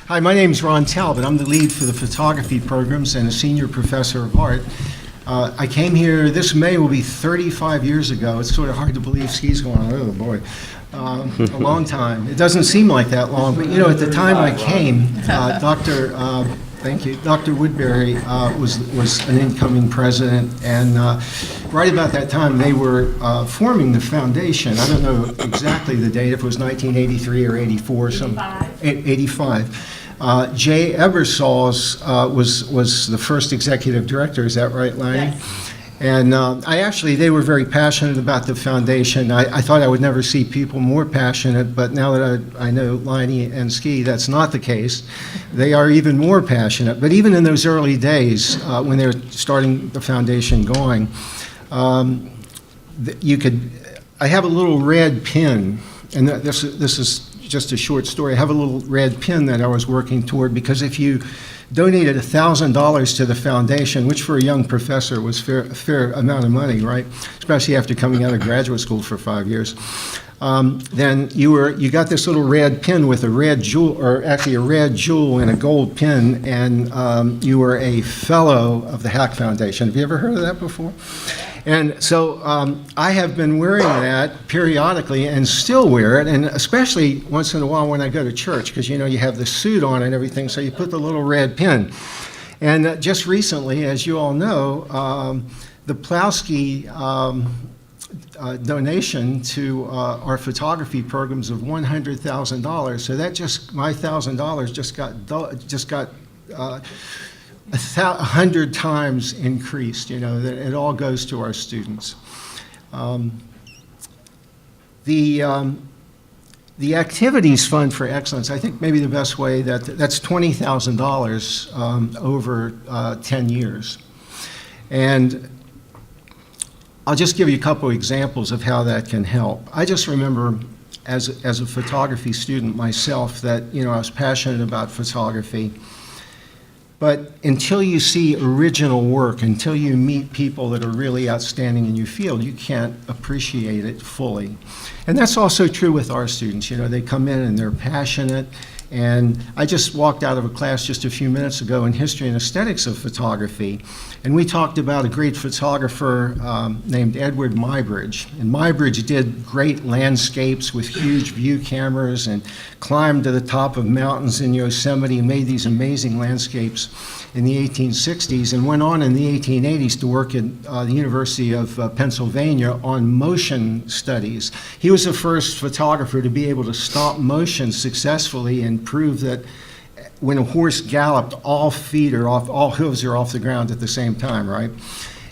Hi, my name is Ron Talbot. I'm the lead for the photography programs and a senior professor of art. I came here, this May will be 35 years ago. It's sort of hard to believe. Ski's going, oh boy, a long time. It doesn't seem like that long, but you know, at the time I came, Dr. Woodbury was an incoming president, and right about that time they were forming the foundation. I don't know exactly the date, if it was 1983 or 84 or something. 85. Jay Ebersols was the first executive director. Is that right, Lanny? Yes. And they were very passionate about the foundation. I thought I would never see people more passionate, but now that I know Liney and Ski, that's not the case. They are even more passionate. But even in those early days, when they were starting the foundation going, I have a little red pin, and this is just a short story. I have a little red pin that I was working toward, because if you donated $1,000 to the foundation, which for a young professor was a fair amount of money, right? Especially after coming out of graduate school for 5 years. Then you got this little red pin with a red jewel, or actually a red jewel and a gold pin, and you were a fellow of the HACC Foundation. Have you ever heard of that before? And so I have been wearing that periodically and still wear it, and especially once in a while when I go to church, because you know you have the suit on and everything, so you put the little red pin. And just recently, as you all know, the Plowski donation to our photography programs of $100,000. So that my $1,000 just got 100 times increased. You know, that it all goes to our students. The Activities Fund for Excellence, I think maybe the best way, that's $20,000 over 10 years. And I'll just give you a couple examples of how that can help. I just remember as a photography student myself that, you know, I was passionate about photography. But until you see original work, until you meet people that are really outstanding in your field, you can't appreciate it fully. And that's also true with our students. You know, they come in and they're passionate. And I just walked out of a class just a few minutes ago in History and Aesthetics of Photography, and we talked about a great photographer named Edward Muybridge. And Muybridge did great landscapes with huge view cameras and climbed to the top of mountains in Yosemite and made these amazing landscapes in the 1860s, and went on in the 1880s to work at the University of Pennsylvania on motion studies. He was the first photographer to be able to stop motion successfully and prove that when a horse galloped, all hooves are off the ground at the same time, right?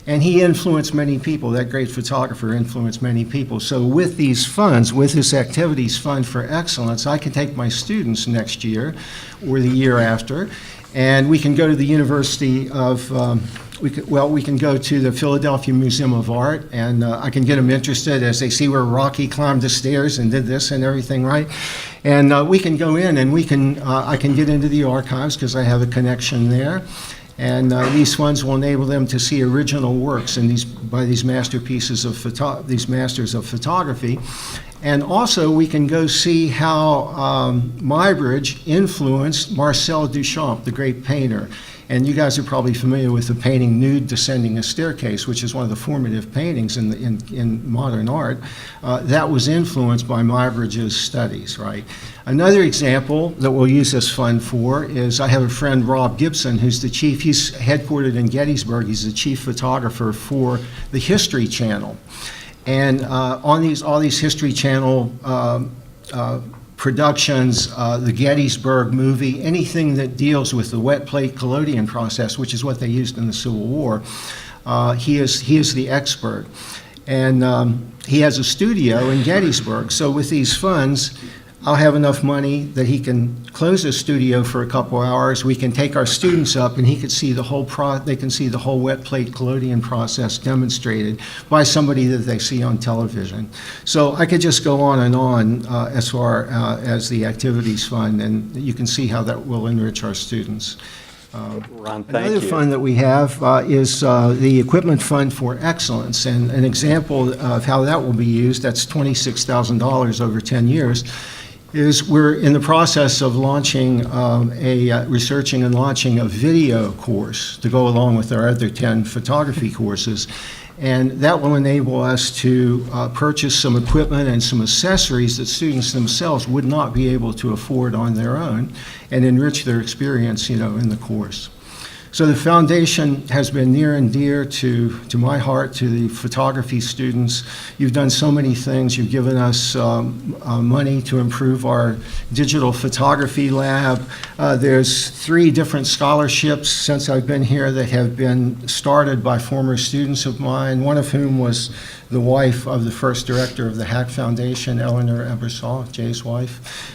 And he influenced many people. That great photographer influenced many people. So with these funds, with this Activities Fund for Excellence, I can take my students next year or the year after, and we can go to the University of, we can go to the Philadelphia Museum of Art, and I can get them interested as they see where Rocky climbed the stairs and did this and everything, right? And we can go in and I can get into the archives because I have a connection there. And these funds will enable them to see original works by these masterpieces of these masters of photography. And also we can go see how Muybridge influenced Marcel Duchamp, the great painter. And you guys are probably familiar with the painting Nude Descending a Staircase, which is one of the formative paintings in modern art. That was influenced by Muybridge's studies, right? Another example that we'll use this fund for is I have a friend, Rob Gibson, who's the chief. He's headquartered in Gettysburg. He's the chief photographer for the History Channel. And on all these History Channel productions, the Gettysburg movie, anything that deals with the wet plate collodion process, which is what they used in the Civil War, he is the expert. And he has a studio in Gettysburg. So with these funds, I'll have enough money that he can close his studio for a couple hours. We can take our students up, and he could see they can see the whole wet plate collodion process demonstrated by somebody that they see on television. So I could just go on and on as far as the Activities Fund, and you can see how that will enrich our students. Ron, thank Another you. fund that we have is the Equipment Fund for Excellence, and an example of how that will be used, that's $26,000 over 10 years. is we're in the process of launching researching and launching a video course to go along with our other 10 photography courses. And that will enable us to purchase some equipment and some accessories that students themselves would not be able to afford on their own and enrich their experience, in the course. So the foundation has been near and dear to my heart, to the photography students. You've done so many things. You've given us money to improve our digital photography lab. There's 3 different scholarships since I've been here that have been started by former students of mine, one of whom was the wife of the first director of the HACC Foundation, Eleanor Ebersol, Jay's wife.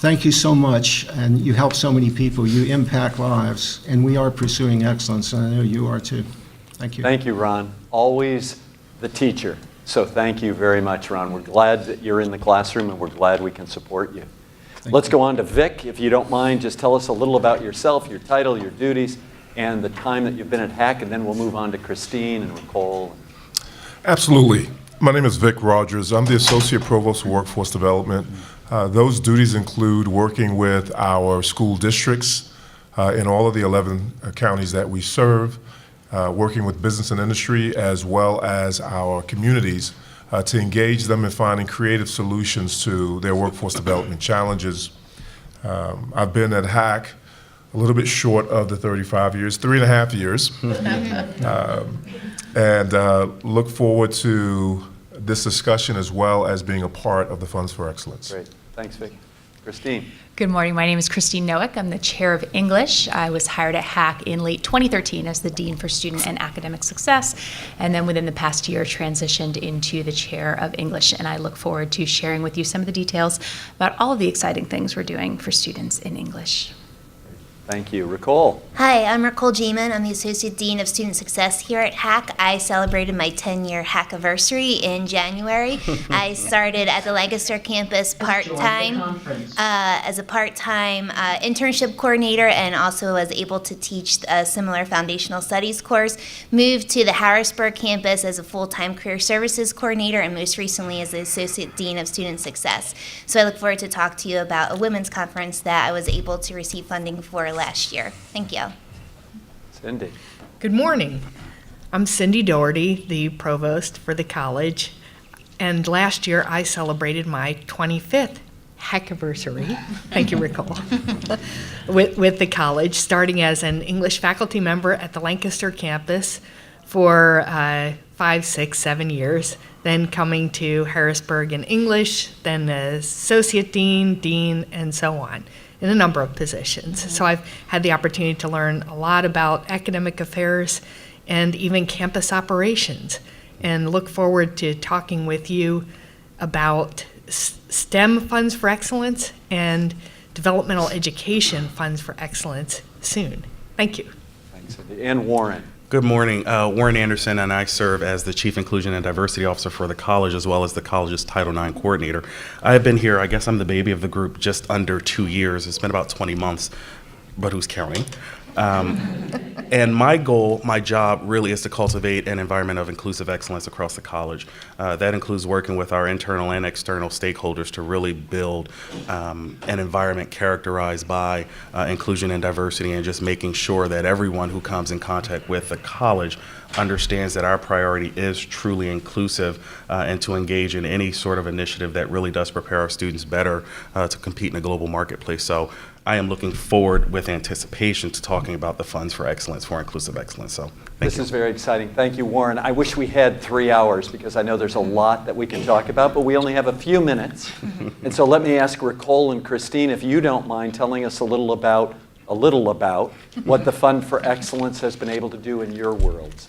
Thank you so much, and you help so many people. You impact lives, and we are pursuing excellence, and I know you are too. Thank you. Thank you, Ron. Always the teacher. So thank you very much, Ron. We're glad that you're in the classroom, and we're glad we can support you. Let's go on to Vic, if you don't mind. Just tell us a little about yourself, your title, your duties, and the time that you've been at HACC, and then we'll move on to Christine and Nicole. Absolutely. My name is Vic Rogers. I'm the Associate Provost for Workforce Development. Those duties include working with our school districts in all of the 11 counties that we serve, working with business and industry as well as our communities to engage them in finding creative solutions to their workforce development challenges. I've been at HACC a little bit short of the 35 years, 3.5 years, and look forward to this discussion as well as being a part of the Funds for Excellence. Great. Thanks, Vic. Christine. Good morning. My name is Christine Noack. I'm the chair of English. I was hired at HACC in late 2013 as the Dean for Student and Academic Success, and then within the past year transitioned into the chair of English. And I look forward to sharing with you some of the details about all of the exciting things we're doing for students in English. Thank you. Nicole. Hi, I'm Nicole Jeman. I'm the Associate Dean of Student Success here at HACC. I celebrated my 10-year HACC-iversary in January. I started at the Lancaster campus part-time as a part-time internship coordinator, and also was able to teach a similar foundational studies course. Moved to the Harrisburg campus as a full-time career services coordinator, and most recently as the Associate Dean of Student Success. So I look forward to talk to you about a women's conference that I was able to receive funding for last year. Thank you. Cindy. Good morning. I'm Cindy Doherty, the provost for the college, and last year I celebrated my 25th HACC-iversary, thank you, Nicole, with the college, starting as an English faculty member at the Lancaster campus for 5, 6, 7 years, then coming to Harrisburg in English, then as associate dean, and so on, in a number of positions. So I've had the opportunity to learn a lot about academic affairs and even campus operations, and look forward to talking with you about STEM funds for excellence and developmental education funds for excellence soon. Thank you. Thanks, Cindy. And Warren. Good morning. Warren Anderson, and I serve as the Chief Inclusion and Diversity Officer for the college, as well as the college's Title IX Coordinator. I have been here, I guess I'm the baby of the group, just under 2 years. It's been about 20 months, but who's counting? And my goal, my job, really is to cultivate an environment of inclusive excellence across the college. That includes working with our internal and external stakeholders to really build an environment characterized by inclusion and diversity, and just making sure that everyone who comes in contact with the college understands that our priority is truly inclusive, and to engage in any sort of initiative that really does prepare our students better to compete in a global marketplace. So I am looking forward with anticipation to talking about the funds for excellence, for inclusive excellence. So This is very exciting. Thank you, Warren. I wish we had 3 hours, because I know there's a lot that we can talk about, but we only have a few minutes. And so let me ask Nicole and Christine, if you don't mind telling us a little about what the Fund for Excellence has been able to do in your worlds.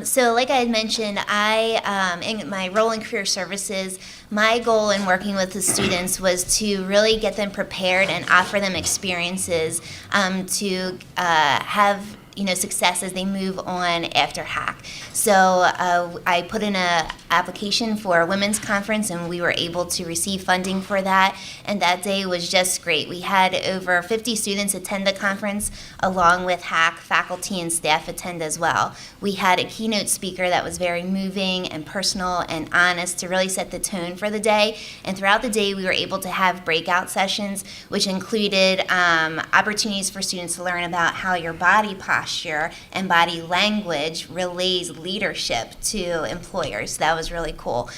So like I had mentioned, in my role in career services, my goal in working with the students was to really get them prepared and offer them experiences to have success as they move on after HACC. So I put in an application for a women's conference, and we were able to receive funding for that. And that day was just great. We had over 50 students attend the conference, along with HACC faculty and staff attend as well. We had a keynote speaker that was very moving and personal and honest to really set the tone for the day. And throughout the day, we were able to have breakout sessions, which included opportunities for students to learn about how your body posture and body language relays leadership to employers. That was really cool.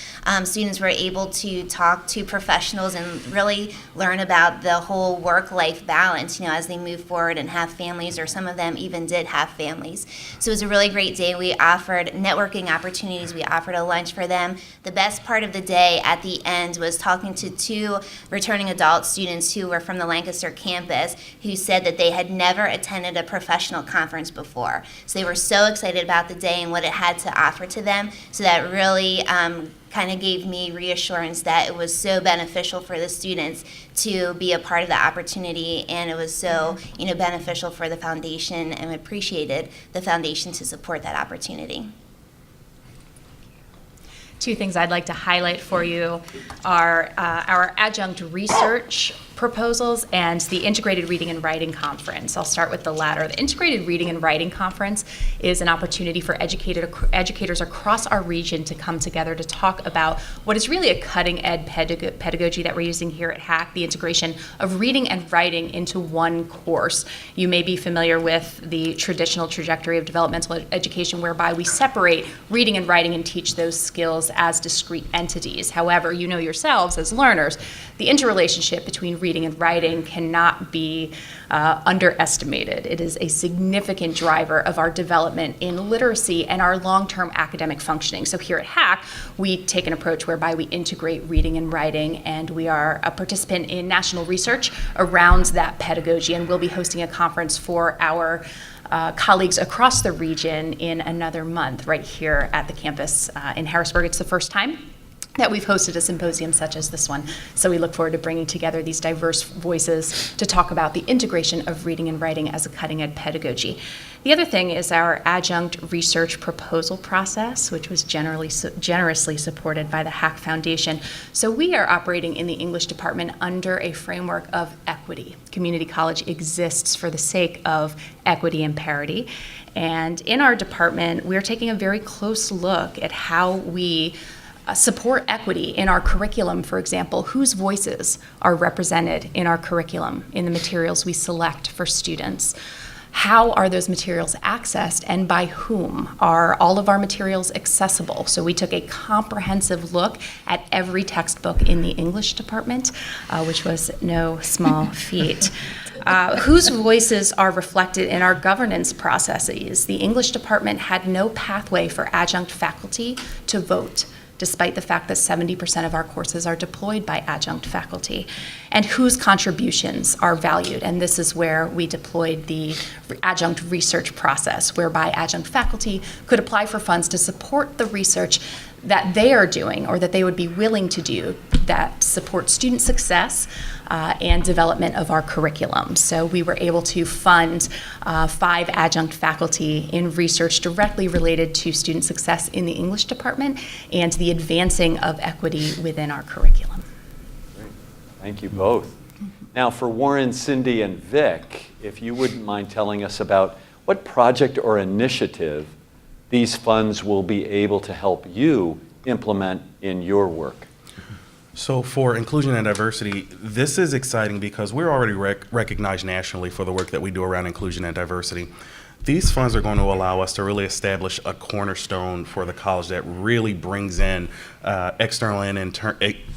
Students were able to talk to professionals and really learn about the whole work-life balance, as they move forward and have families, or some of them even did have families. So it was a really great day. We offered networking opportunities. We offered a lunch for them. The best part of the day at the end was talking to 2 returning adult students who were from the Lancaster campus who said that they had never attended a professional conference before. So they were so excited about the day and what it had to offer to them. So that really kind of gave me reassurance that it was so beneficial for the students to be a part of the opportunity, and it was so beneficial for the foundation, and appreciated the foundation to support that opportunity. 2 things I'd like to highlight for you are our adjunct research proposals and the Integrated Reading and Writing Conference. I'll start with the latter. The Integrated Reading and Writing Conference is an opportunity for educators across our region to come together to talk about what is really a cutting-edge pedagogy that we're using here at HACC, the integration of reading and writing into one course. You may be familiar with the traditional trajectory of developmental education, whereby we separate reading and writing and teach those skills as discrete entities. However, you know yourselves as learners, the interrelationship between reading and writing cannot be underestimated. It is a significant driver of our development in literacy and our long-term academic functioning. So here at HACC, we take an approach whereby we integrate reading and writing, and we are a participant in national research around that pedagogy, and we'll be hosting a conference for our colleagues across the region in another month right here at the campus in Harrisburg. It's the first time that we've hosted a symposium such as this one. So we look forward to bringing together these diverse voices to talk about the integration of reading and writing as a cutting-edge pedagogy. The other thing is our adjunct research proposal process, which was generously supported by the HACC Foundation. So we are operating in the English department under a framework of equity. Community college exists for the sake of equity and parity. And in our department, we're taking a very close look at how we support equity in our curriculum, for example. Whose voices are represented in our curriculum, in the materials we select for students? How are those materials accessed, and by whom? Are all of our materials accessible? So we took a comprehensive look at every textbook in the English department, which was no small feat. Whose voices are reflected in our governance processes? The English department had no pathway for adjunct faculty to vote, despite the fact that 70% of our courses are deployed by adjunct faculty, and whose contributions are valued. And this is where we deployed the adjunct research process, whereby adjunct faculty could apply for funds to support the research that they are doing, or that they would be willing to do, that support student success and development of our curriculum. So we were able to fund 5 adjunct faculty in research directly related to student success in the English department and the advancing of equity within our curriculum. Great. Thank you both. Now for Warren, Cindy, and Vic, if you wouldn't mind telling us about what project or initiative these funds will be able to help you implement in your work. So for inclusion and diversity, this is exciting because we're already recognized nationally for the work that we do around inclusion and diversity. These funds are going to allow us to really establish a cornerstone for the college that really brings in external and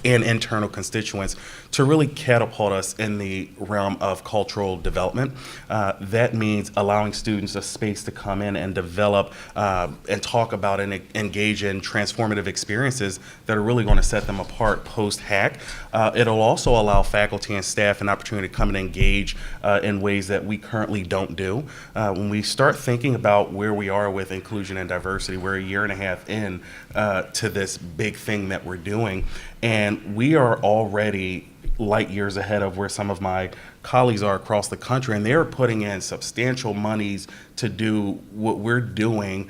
internal constituents to really catapult us in the realm of cultural development. That means allowing students a space to come in and develop and talk about and engage in transformative experiences that are really going to set them apart post-HACC. It'll also allow faculty and staff an opportunity to come and engage in ways that we currently don't do. When we start thinking about where we are with inclusion and diversity, we're a year and a half in to this big thing that we're doing, and we are already light years ahead of where some of my colleagues are across the country, and they're putting in substantial monies to do what we're doing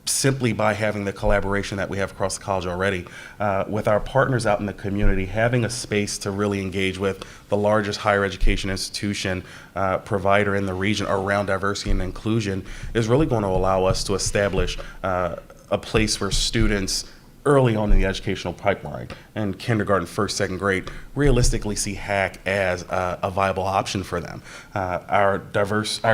simply by having the collaboration that we have across the college already. With our partners out in the community, having a space to really engage with the largest higher education institution provider in the region around diversity and inclusion is really going to allow us to establish a place where students early on in the educational pipeline, and kindergarten, first, second grade, realistically see HACC as a viable option for them. Our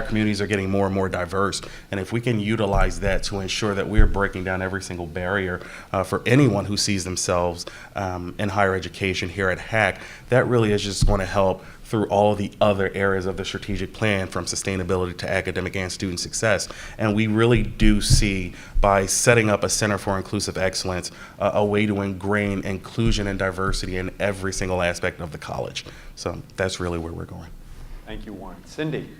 communities are getting more and more diverse, and if we can utilize that to ensure that we're breaking down every single barrier for anyone who sees themselves in higher education here at HACC, that really is just going to help through all the other areas of the strategic plan, from sustainability to academic and student success. And we really do see, by setting up a Center for Inclusive Excellence, a way to ingrain inclusion and diversity in every single aspect of the college. So that's really where we're going. Thank you, Warren. Cindy?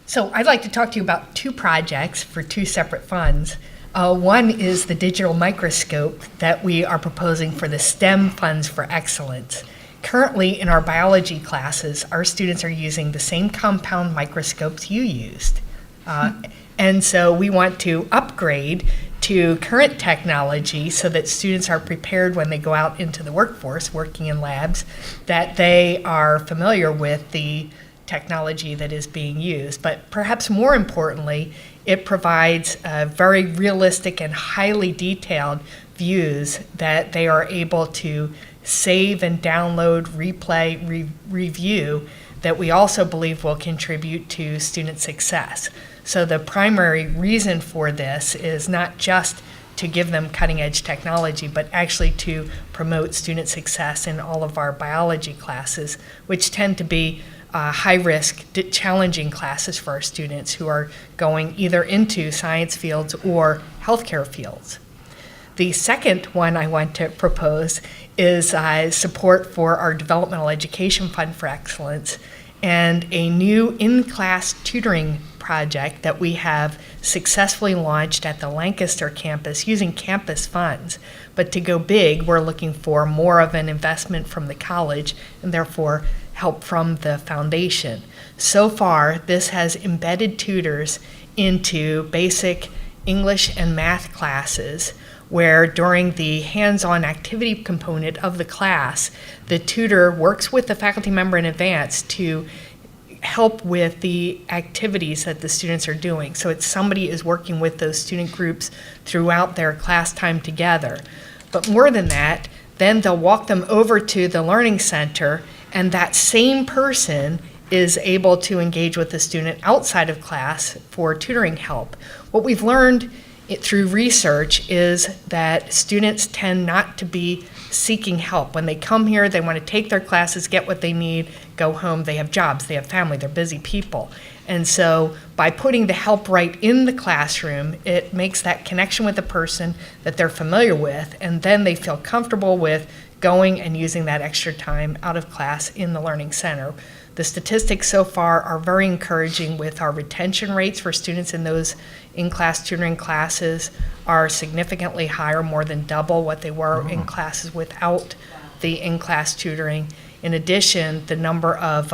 So I'd like to talk to you about two projects for two separate funds. One is the digital microscope that we are proposing for the STEM Funds for Excellence. Currently, in our biology classes, our students are using the same compound microscopes you used. And so we want to upgrade to current technology so that students are prepared when they go out into the workforce, working in labs, that they are familiar with the technology that is being used. But perhaps more importantly, it provides very realistic and highly detailed views that they are able to save and download, replay, review, that we also believe will contribute to student success. So the primary reason for this is not just to give them cutting edge technology, but actually to promote student success in all of our biology classes, which tend to be high risk, challenging classes for our students who are going either into science fields or healthcare fields. The second one I want to propose is support for our Developmental Education Fund for Excellence and a new in-class tutoring project that we have successfully launched at the Lancaster campus using campus funds. But to go big, we're looking for more of an investment from the college and therefore help from the foundation. So far, this has embedded tutors into basic English and math classes, where during the hands-on activity component of the class, the tutor works with the faculty member in advance to help with the activities that the students are doing. So it's somebody is working with those student groups throughout their class time together. But more than that, then they'll walk them over to the learning center, and that same person is able to engage with the student outside of class for tutoring help. What we've learned through research is that students tend not to be seeking help. When they come here, they want to take their classes, get what they need, go home. They have jobs, they have family, they're busy people. And so by putting the help right in the classroom, it makes that connection with the person that they're familiar with, and then they feel comfortable with going and using that extra time out of class in the Learning Center. The statistics so far are very encouraging, with our retention rates for students in those in-class tutoring classes are significantly higher, more than double what they were in classes without the in-class tutoring. In addition, the number of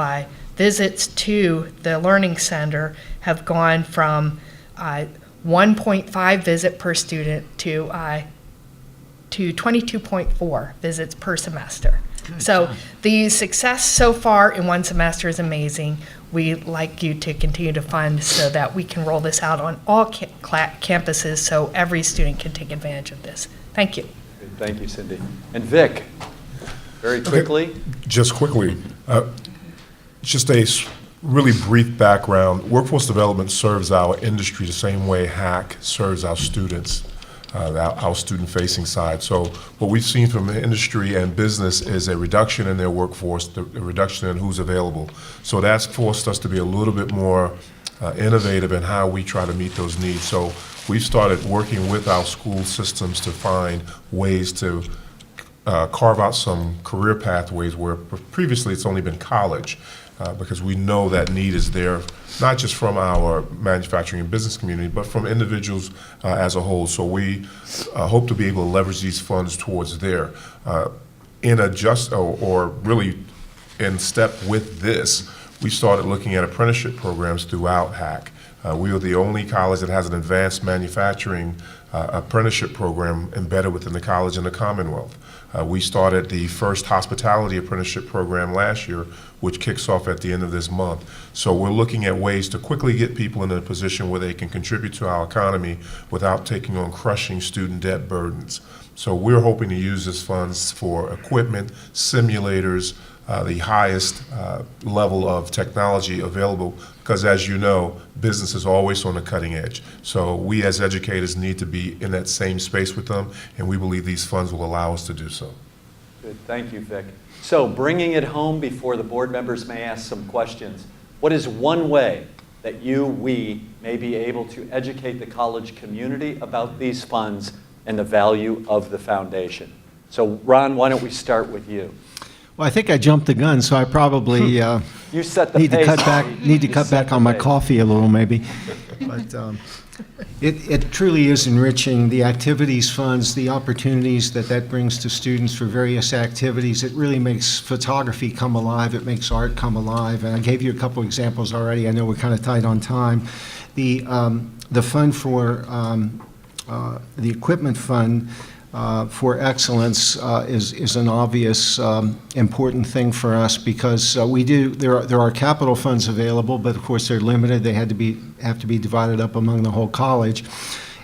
visits to the Learning Center have gone from 1.5 visit per student to 22.4 visits per semester. So the success so far in one semester is amazing. We'd like you to continue to fund so that we can roll this out on all campuses so every student can take advantage of this. Thank you. Thank you, Cindy. And Vic, very quickly. Okay, just quickly, just a really brief background. Workforce development serves our industry the same way HACC serves our students. Our student-facing side. So what we've seen from the industry and business is a reduction in their workforce, a reduction in who's available. So that's forced us to be a little bit more innovative in how we try to meet those needs. So we've started working with our school systems to find ways to carve out some career pathways where previously it's only been college, because we know that need is there, not just from our manufacturing and business community, but from individuals as a whole. So we hope to be able to leverage these funds towards there. or really in step with this, we started looking at apprenticeship programs throughout HACC. We are the only college that has an advanced manufacturing apprenticeship program embedded within the college in the Commonwealth. We started the first hospitality apprenticeship program last year, which kicks off at the end of this month. So we're looking at ways to quickly get people in a position where they can contribute to our economy without taking on crushing student debt burdens. So we're hoping to use this funds for equipment, simulators, the highest level of technology available, because as you know, business is always on the cutting edge. So we as educators need to be in that same space with them, and we believe these funds will allow us to do so. Good, thank you, Vic. So bringing it home before the board members may ask some questions, what is one way that we may be able to educate the college community about these funds and the value of the foundation? So Ron, why don't we start with you? Well, I think I jumped the gun, so I probably You set the need to pace. cut back. Need to You cut set back the on my pace. coffee a little, maybe. But it truly is enriching. The activities funds, the opportunities that brings to students for various activities. It really makes photography come alive. It makes art come alive. And I gave you a couple examples already. I know we're kind of tight on time. The fund for the equipment fund. For excellence is an obvious important thing for us, because there are capital funds available, but of course they're limited. They have to be divided up among the whole college,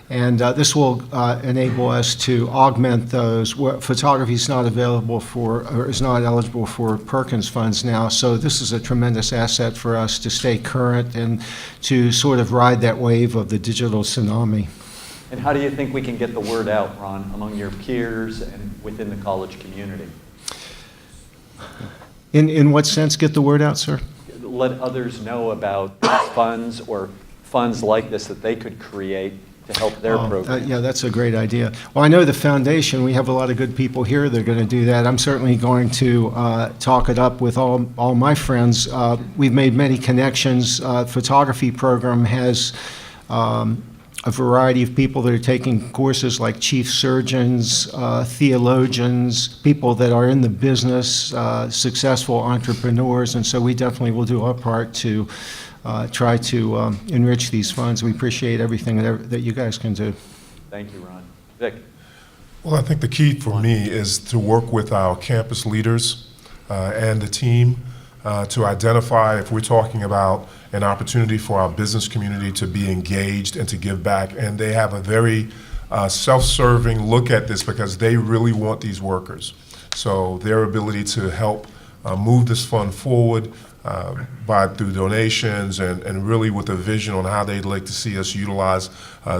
and this will enable us to augment those. Photography is not available or is not eligible for Perkins funds now, so this is a tremendous asset for us to stay current and to sort of ride that wave of the digital tsunami. And how do you think we can get the word out, Ron, among your peers and within the college community? In what sense get the word out, sir? Let others know about these funds or funds like this that they could create to help their program. Yeah, that's a great idea. Well, I know the foundation, we have a lot of good people here that are going to do that. I'm certainly going to talk it up with all my friends. We've made many connections. Photography program has a variety of people that are taking courses like chief surgeons, theologians, people that are in the business, successful entrepreneurs, and so we definitely will do our part to try to enrich these funds. We appreciate everything that you guys can do. Thank you, Ron. Vic? Well, I think the key for me is to work with our campus leaders and the team to identify if we're talking about an opportunity for our business community to be engaged and to give back. And they have a very self-serving look at this because they really want these workers. So their ability to help move this fund forward through donations and really with a vision on how they'd like to see us utilize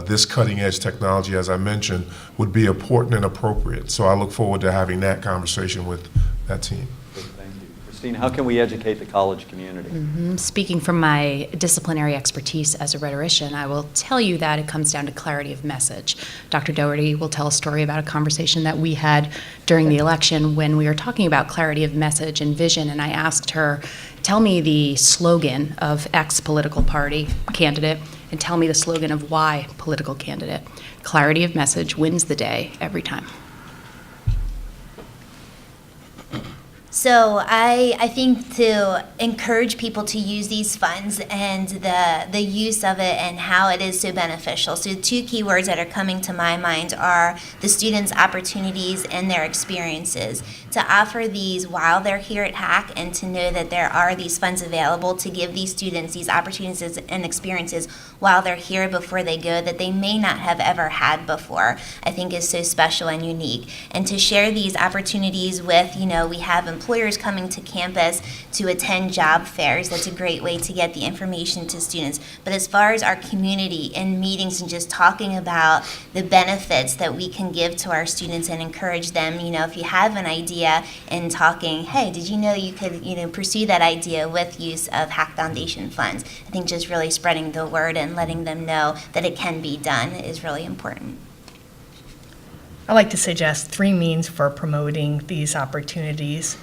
this cutting-edge technology, as I mentioned, would be important and appropriate. So I look forward to having that conversation with that team. Good, thank you. Christine, how can we educate the college community? Speaking from my disciplinary expertise as a rhetorician, I will tell you that it comes down to clarity of message. Dr. Doherty will tell a story about a conversation that we had during the election when we were talking about clarity of message and vision, and I asked her, tell me the slogan of X political party candidate, and tell me the slogan of Y political candidate. Clarity of message wins the day every time. So I think to encourage people to use these funds and the use of it and how it is so beneficial. So two key words that are coming to my mind are the students' opportunities and their experiences. To offer these while they're here at HACC and to know that there are these funds available to give these students these opportunities and experiences while they're here before they go that they may not have ever had before, I think is so special and unique. And to share these opportunities with, we have employers coming to campus to attend job fairs. That's a great way to get the information to students. But as far as our community in meetings and just talking about the benefits that we can give to our students and encourage them, if you have an idea and talking, hey, did you know you could, pursue that idea with use of HACC Foundation funds? I think just really spreading the word and letting them know that it can be done is really important. I like to suggest 3 means for promoting these opportunities.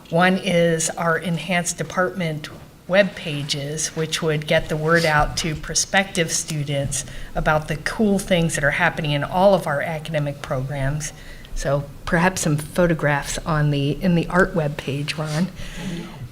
One is our enhanced department web pages, which would get the word out to prospective students about the cool things that are happening in all of our academic programs. So perhaps some photographs in the art web page, Ron.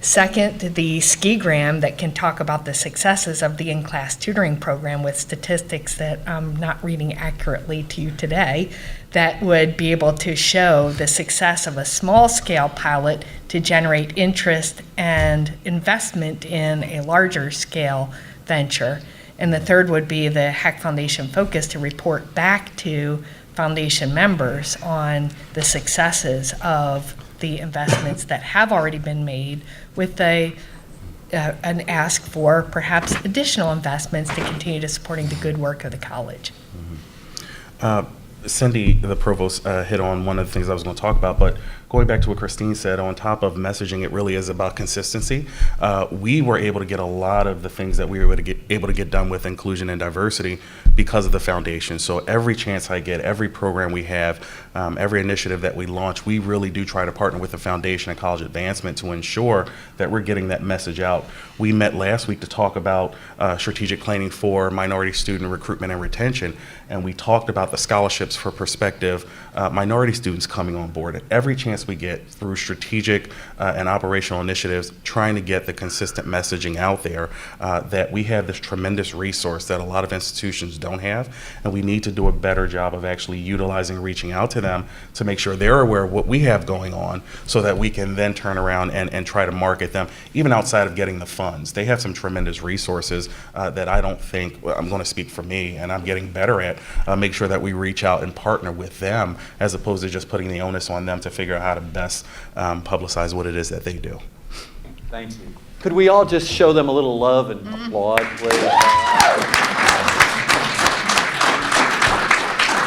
Second, the skigram that can talk about the successes of the in-class tutoring program with statistics that I'm not reading accurately to you today, that would be able to show the success of a small-scale pilot to generate interest and investment in a larger-scale venture. And the third would be the HACC Foundation Focus to report back to Foundation members on the successes of the investments that have already been made, with an ask for perhaps additional investments to continue to supporting the good work of the college. Cindy, the provost, hit on one of the things I was going to talk about, but going back to what Christine said, on top of messaging, it really is about consistency. We were able to get a lot of the things that we were able to get done with inclusion and diversity because of the foundation. So every chance I get, every program we have, every initiative that we launch, we really do try to partner with the foundation and college advancement to ensure that we're getting that message out. We met last week to talk about strategic planning for minority student recruitment and retention, and we talked about the scholarships for prospective minority students coming on board. At every chance we get, through strategic and operational initiatives, trying to get the consistent messaging out there that we have this tremendous resource that a lot of institutions don't have, and we need to do a better job of actually utilizing and reaching out to them to make sure they're aware of what we have going on, so that we can then turn around and try to market them, even outside of getting the funds. They have some tremendous resources that I don't think, I'm going to speak for me, and I'm getting better at, make sure that we reach out and partner with them, as opposed to just putting the onus on them to figure out how to best publicize what it is that they do. Thank you. Could we all just show them a little love and applaud, please?